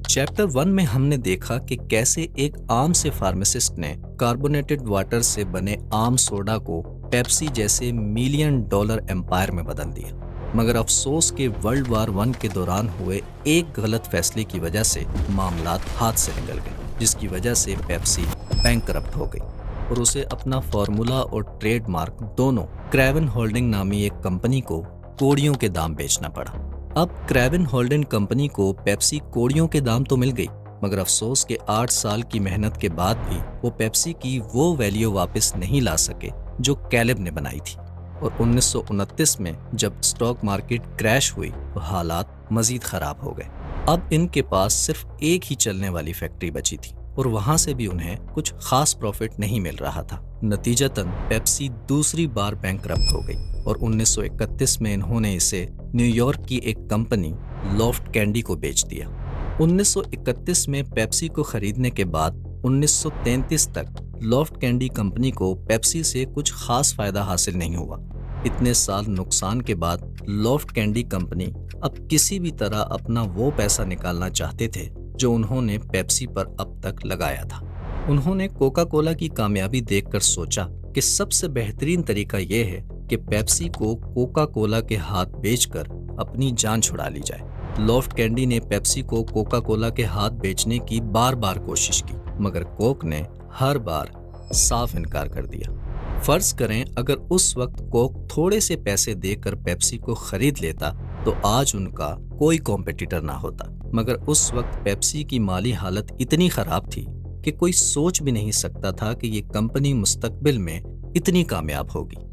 Chapter 1 में हमने देखा कि कैसे एक आम से फार्मासिस्ट ने कार्बोनेटेड वाटर से बने आम सोडा को पेप्सी जैसे मिलियन डॉलर एम्पायर में बदल दिया। मगर अफसोस के वर्ल्ड वार 1 के दौरान हुए एक गलत फैसले की वजह से मामलात हाथ से निकल गए, जिसकी वजह से पेप्सी बैंकरप्ट हो गई और उसे अपना फॉर्मूला और ट्रेडमार्क दोनों क्रेवन होल्डिंग नामी एक कंपनी को कोड़ियों के दाम बेचना पड़ा। अब क्रेवन होल्डिंग कंपनी को पेप्सी कोड़ियों के दाम तो मिल गई, मगर अफसोस के 8 साल की मेहनत के बाद भी वो पेप्सी की वो वैल्यू वापस नहीं ला सके जो कैलेब ने बनाई थी। और 1929 में जब स्टॉक मार्केट क्रैश हुई तो हालात मजीद खराब हो गए। अब इनके पास सिर्फ एक ही चलने वाली फैक्ट्री बची थी और वहां से भी उन्हें कुछ खास प्रॉफिट नहीं मिल रहा था। नतीजतन पेप्सी दूसरी बार बैंकरप्ट हो गई और 1931 में इन्होंने इसे न्यूयॉर्क की एक कंपनी लॉफ्ट कैंडी को बेच दिया। 1931 में पेप्सी को खरीदने के बाद 1933 तक लॉफ्ट कैंडी कंपनी को पेप्सी से कुछ खास फायदा हासिल नहीं हुआ। इतने साल नुकसान के बाद लॉफ्ट कैंडी कंपनी अब किसी भी तरह अपना वो पैसा निकालना चाहते थे जो उन्होंने पेप्सी पर अब तक लगाया था। उन्होंने कोका कोला की कामयाबी देखकर सोचा कि सबसे बेहतरीन तरीका यह है कि पेप्सी को कोका कोला के हाथ बेचकर अपनी जान छुड़ा ली जाए। लॉफ्ट कैंडी ने पेप्सी को कोका कोला के हाथ बेचने की बार बार कोशिश की, मगर कोक ने हर बार साफ इनकार कर दिया। फर्ज करें अगर उस वक्त कोक थोड़े से पैसे देकर पेप्सी को खरीद लेता तो आज उनका कोई कॉम्पिटिटर ना होता, मगर उस वक्त पेप्सी की माली हालत इतनी खराब थी कि कोई सोच भी नहीं सकता था कि ये कंपनी मुस्तकबिल में इतनी कामयाब होगी।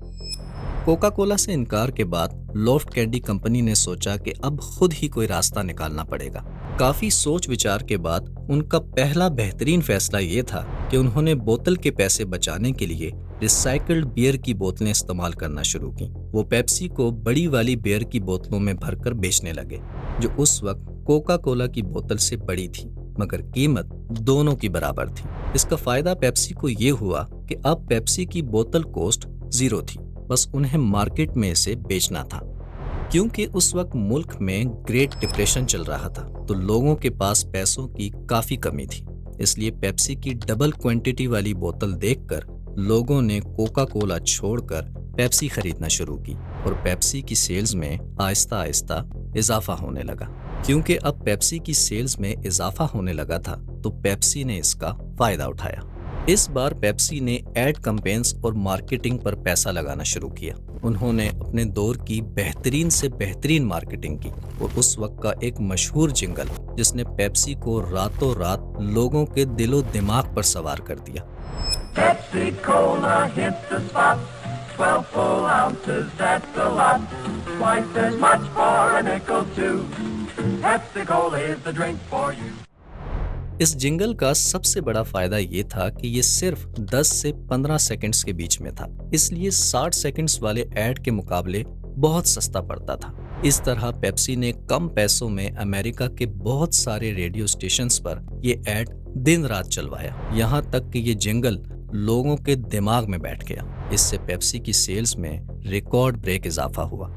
कोका कोला से इनकार के बाद लॉफ्ट कैंडी कंपनी ने सोचा कि अब खुद ही कोई रास्ता निकालना पड़ेगा। काफी सोच विचार के बाद उनका पहला बेहतरीन फैसला ये था कि उन्होंने बोतल के पैसे बचाने के लिए रिसाइकल्ड बियर की बोतलें इस्तेमाल करना शुरू की। वो पेप्सी को बड़ी वाली बियर की बोतलों में भरकर बेचने लगे, जो उस वक्त कोका कोला की बोतल से बड़ी थी, मगर कीमत दोनों की बराबर थी। इसका फायदा पेप्सी को ये हुआ कि अब पेप्सी की बोतल कॉस्ट 0 थी, बस उन्हें मार्केट में इसे बेचना था। क्योंकि उस वक्त मुल्क में ग्रेट डिप्रेशन चल रहा था तो लोगों के पास पैसों की काफी कमी थी, इसलिए पेप्सी की डबल क्वांटिटी वाली बोतल देखकर लोगों ने कोका कोला छोड़कर पेप्सी खरीदना शुरू की और पेप्सी की सेल्स में आहिस्ता आहिस्ता इजाफा होने लगा। क्योंकि अब पेप्सी की सेल्स में इजाफा होने लगा था तो पेप्सी ने इसका फायदा उठाया। इस बार पेप्सी ने एड कैंपेन्स और मार्केटिंग पर पैसा लगाना शुरू किया। उन्होंने अपने दौर की बेहतरीन से बेहतरीन मार्केटिंग की और उस वक्त का एक मशहूर जिंगल जिसने पेप्सी को रातों रात लोगों के दिलो दिमाग पर सवार कर दिया। Pepsi Cola hit the spot, 12 full ounces, that's a lot, twice as much for a nickel too. Pepsi Cola is the drink for you. इस जिंगल का सबसे बड़ा फायदा ये था कि ये सिर्फ 10 से 15 सेकंड्स के बीच में था, इसलिए 60 सेकंड्स वाले ऐड के मुकाबले बहुत सस्ता पड़ता था। इस तरह पेप्सी ने कम पैसों में अमेरिका के बहुत सारे रेडियो स्टेशंस पर ये ऐड दिन रात चलवाया, यहाँ तक कि ये जिंगल लोगों के दिमाग में बैठ गया। इससे पेप्सी की सेल्स में रिकॉर्ड ब्रेक इजाफा हुआ।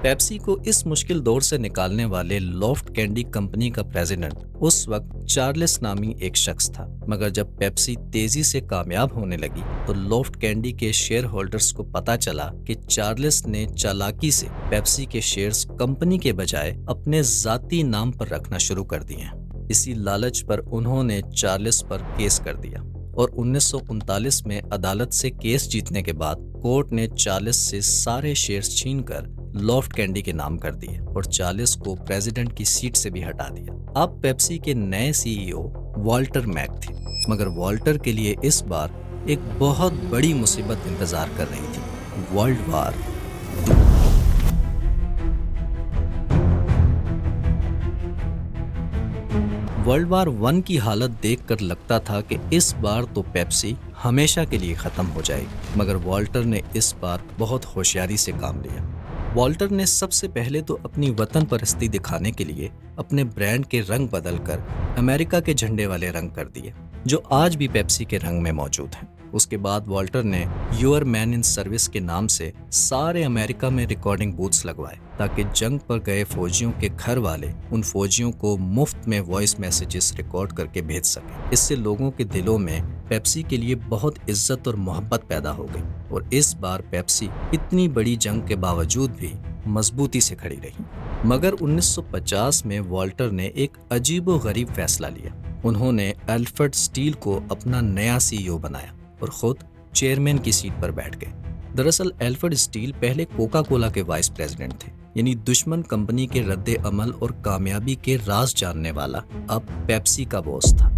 पेप्सी को इस मुश्किल दौर से निकालने वाले लॉफ्ट कैंडी कंपनी का प्रेसिडेंट उस वक्त चार्ल्स नामी एक शख्स था, मगर जब पेप्सी तेजी से कामयाब होने लगी तो लॉफ्ट कैंडी के शेयर होल्डर्स को पता चला कि चार्ल्स ने चालाकी से पेप्सी के शेयर्स कंपनी के बजाय अपने जाती नाम पर रखना शुरू कर दिए हैं। इसी लालच पर उन्होंने चार्ल्स पर केस कर दिया और 1939 में अदालत से केस जीतने के बाद कोर्ट ने चार्ल्स से सारे शेयर्स छीनकर लॉफ्ट कैंडी के नाम कर दिए और चार्ल्स को प्रेसिडेंट की सीट से भी हटा दिया। अब पेप्सी के नए सीईओ वॉल्टर मैक थे, मगर वॉल्टर के लिए इस बार एक बहुत बड़ी मुसीबत इंतजार कर रही थी, वर्ल्ड वार। वर्ल्ड वार 1 की हालत देखकर लगता था कि इस बार तो पेप्सी हमेशा के लिए खत्म हो जाएगी, मगर वॉल्टर ने इस बार बहुत होशियारी से काम लिया। वॉल्टर ने सबसे पहले तो अपनी वतन परस्ती दिखाने के लिए अपने ब्रांड के रंग बदलकर अमेरिका के झंडे वाले रंग कर दिए, जो आज भी पेप्सी के रंग में मौजूद हैं। उसके बाद वॉल्टर ने योर मैन इन सर्विस के नाम से सारे अमेरिका में रिकॉर्डिंग बूथ्स लगवाए ताकि जंग पर गए फौजियों के घर वाले उन फौजियों को मुफ्त में वॉइस मैसेजेस रिकॉर्ड करके भेज सके। इससे लोगों के दिलों में पेप्सी के लिए बहुत इज्जत और मोहब्बत पैदा हो गई और इस बार पेप्सी इतनी बड़ी जंग के बावजूद भी मजबूती से खड़ी रही। मगर 1950 में वॉल्टर ने एक अजीबोगरीब फैसला लिया। उन्होंने अल्फ्रेड स्टील को अपना नया सीईओ बनाया और खुद चेयरमैन की सीट पर बैठ गए। दरअसल अल्फ्रेड स्टील पहले कोका कोला के वाइस प्रेसिडेंट थे, यानी दुश्मन कंपनी के रद्दे अमल और कामयाबी के राज जानने वाला अब पेप्सी का बॉस था।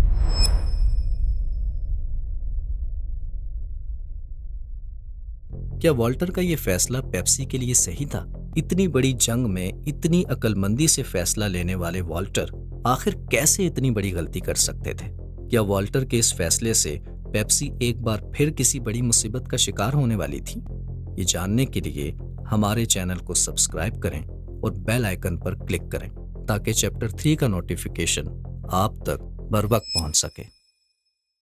क्या वॉल्टर का ये फैसला पेप्सी के लिए सही था? इतनी बड़ी जंग में इतनी अक्लमंदी से फैसला लेने वाले वॉल्टर आखिर कैसे इतनी बड़ी गलती कर सकते थे? क्या वॉल्टर के इस फैसले से पेप्सी एक बार फिर किसी बड़ी मुसीबत का शिकार होने वाली थी? ये जानने के लिए हमारे चैनल को सब्सक्राइब करें और बेल आइकन पर क्लिक करें ताकि चैप्टर 3 का नोटिफिकेशन आप तक बर वक्त पहुंच सके।